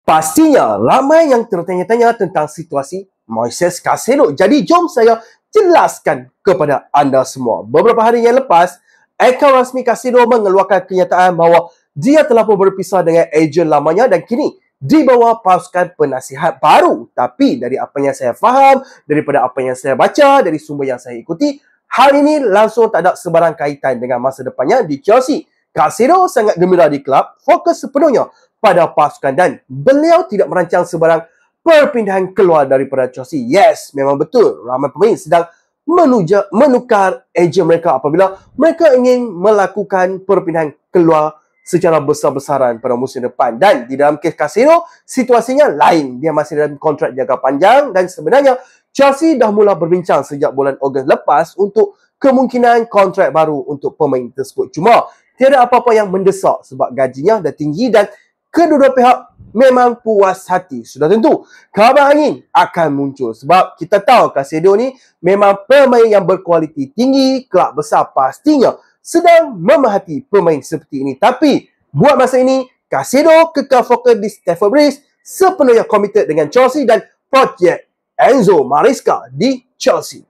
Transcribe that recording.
Pastinya ramai yang tertanya-tanya tentang situasi Moises Caicedo. Jadi jom saya jelaskan kepada anda semua. Beberapa hari yang lepas, akaun rasmi Caicedo mengeluarkan kenyataan bahawa dia telah pun berpisah dengan ejen lamanya dan kini di bawah pasukan penasihat baru. Tapi dari apa yang saya faham, daripada apa yang saya baca, dari sumber yang saya ikuti, hal ini langsung tak ada sebarang kaitan dengan masa depannya di Chelsea. Caicedo sangat gembira di klub, fokus sepenuhnya pada pasukan dan beliau tidak merancang sebarang perpindahan keluar daripada Chelsea. Yes, memang betul. Ramai pemain sedang menukar ejen mereka apabila mereka ingin melakukan perpindahan keluar secara besar-besaran pada musim depan. Dan di dalam kes Caicedo, situasinya lain. Dia masih dalam kontrak jangka panjang dan sebenarnya Chelsea dah mula berbincang sejak bulan Ogos lepas untuk kemungkinan kontrak baru untuk pemain tersebut. Cuma tiada apa-apa yang mendesak sebab gajinya dah tinggi dan kedua-dua pihak memang puas hati. Sudah tentu kabar angin akan muncul sebab kita tahu Caicedo ni memang pemain yang berkualiti tinggi, kelab besar pastinya sedang memerhati pemain seperti ini. Tapi buat masa ini Caicedo kekal fokus di Stamford Bridge, sepenuhnya komited dengan Chelsea dan projek Enzo Maresca di Chelsea.